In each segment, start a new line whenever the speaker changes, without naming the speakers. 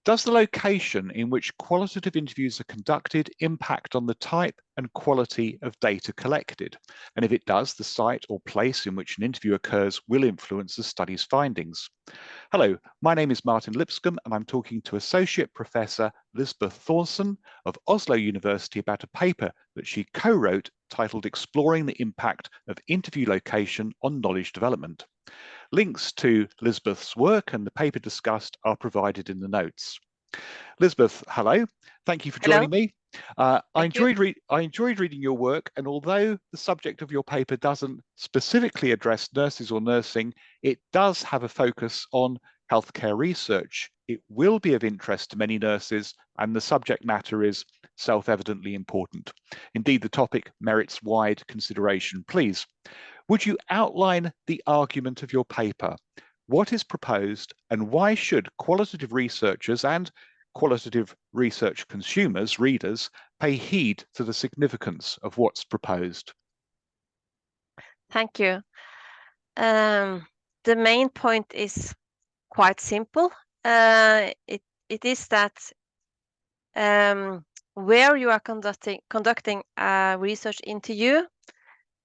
Does the location in which qualitative interviews are conducted impact on the type and quality of data collected? And if it does, the site or place in which an interview occurs will influence the study's findings. Hello, my name is Martin Lipscomb, and I'm talking to Associate Professor Lisbeth Thoresen of Oslo University about a paper that she co-wrote titled Exploring the Impact of Interview Location on Knowledge Development. Links to Lisbeth's work and the paper discussed are provided in the notes. Lisbeth, hello. Thank you for joining me. I enjoyed reading your work, and although the subject of your paper doesn't specifically address nurses or nursing, it does have a focus on healthcare research. It will be of interest to many nurses, and the subject matter is self-evidently important. Indeed, the topic merits wide consideration. Please, would you outline the argument of your paper? What is proposed, and why should qualitative researchers and qualitative research consumers, readers, pay heed to the significance of what's proposed?
Thank you. The main point is quite simple. It is that where you are conducting a research interview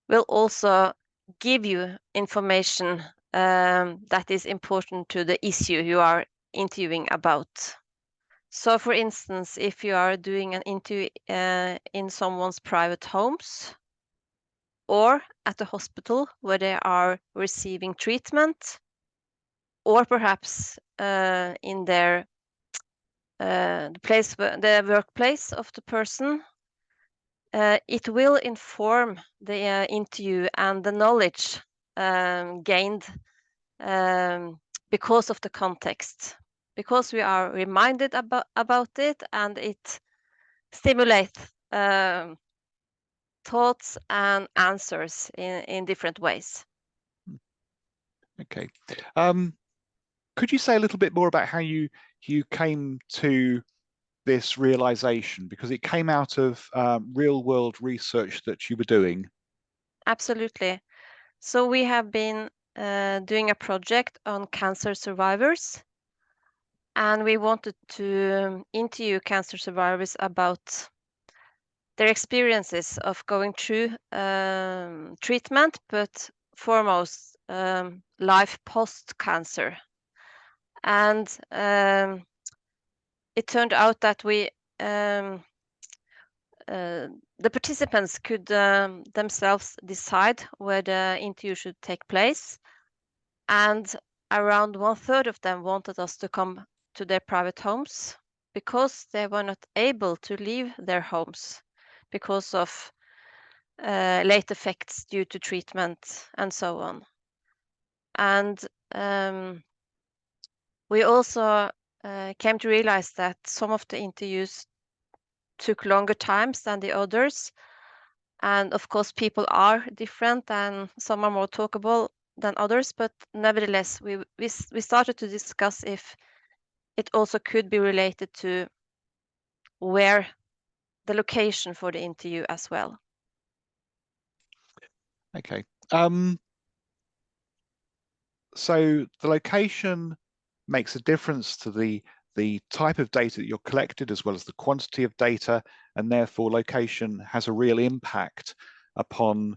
will also give you information that is important to the issue you are interviewing about. So, for instance, if you are doing an interview in someone's private homes or at a hospital where they are receiving treatment, or perhaps in their the workplace of the person, it will inform the interview and the knowledge gained because of the context, because we are reminded about it, and it stimulates thoughts and answers in different ways.
Okay. Could you say a little bit more about how you came to this realization, because it came out of real-world research that you were doing?
Absolutely. So we have been doing a project on cancer survivors, and we wanted to interview cancer survivors about their experiences of going through treatment, but foremost life post-cancer. And it turned out that the participants could themselves decide where the interview should take place, and around 1/3 of them wanted us to come to their private homes because they were not able to leave their homes because of late effects due to treatment and so on. And we also came to realize that some of the interviews took longer times than the others. And of course, people are different, and some are more talkable than others. But nevertheless, we started to discuss if it also could be related to where the location for the interview as well.
Okay. So the location makes a difference to the type of data that you're collected, as well as the quantity of data, and therefore location has a real impact upon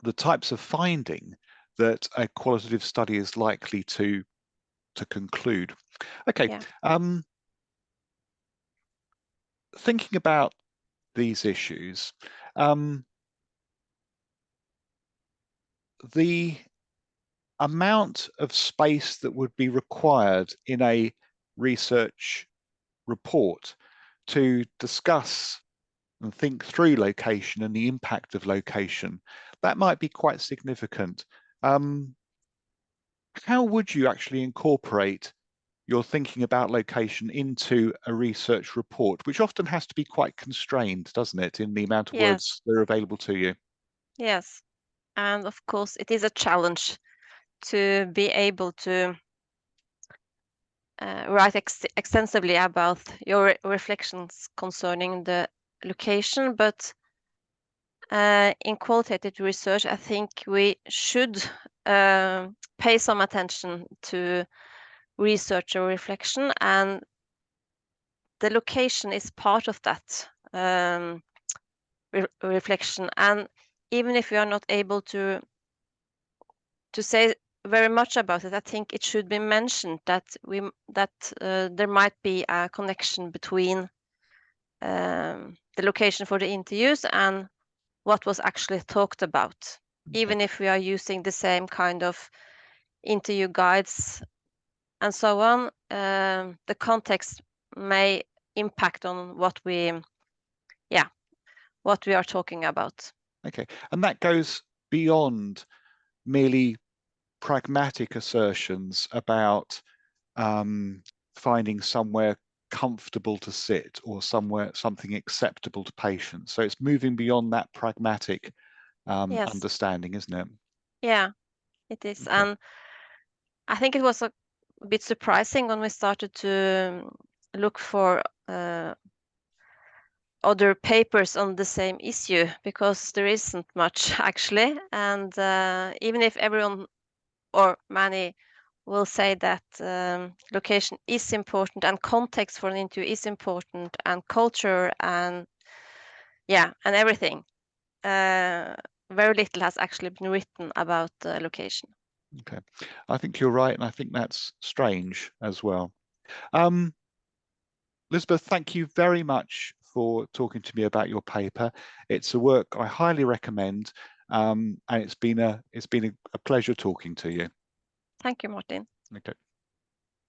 the types of finding that a qualitative study is likely to conclude. Okay. Yeah. Thinking about these issues, the amount of space that would be required in a research report to discuss and think through location and the impact of location, that might be quite significant. How would you actually incorporate your thinking about location into a research report, which often has to be quite constrained, doesn't it, in the amount of words that are available to you?
Yes, and of course it is a challenge to be able to write extensively about your reflections concerning the location, but in qualitative research, I think we should pay some attention to researcher reflection, and the location is part of that reflection. And even if we are not able to say very much about it, I think it should be mentioned that there might be a connection between the location for the interviews and what was actually talked about. Even if we are using the same kind of interview guides and so on, the context may impact on what we are talking about.
Okay, and that goes beyond merely pragmatic assertions about finding somewhere comfortable to sit or something acceptable to patients. So it's moving beyond that pragmatic
Yes.
understanding, isn't it?
Yeah, it is.
Okay.
And I think it was a bit surprising when we started to look for other papers on the same issue, because there isn't much actually. And even if everyone or many will say that location is important and context for an interview is important and culture and everything, very little has actually been written about location.
Okay, I think you're right, and I think that's strange as well. Lisbeth, thank you very much for talking to me about your paper. It's a work I highly recommend, and it's been a pleasure talking to you.
Thank you, Martin.
Okay.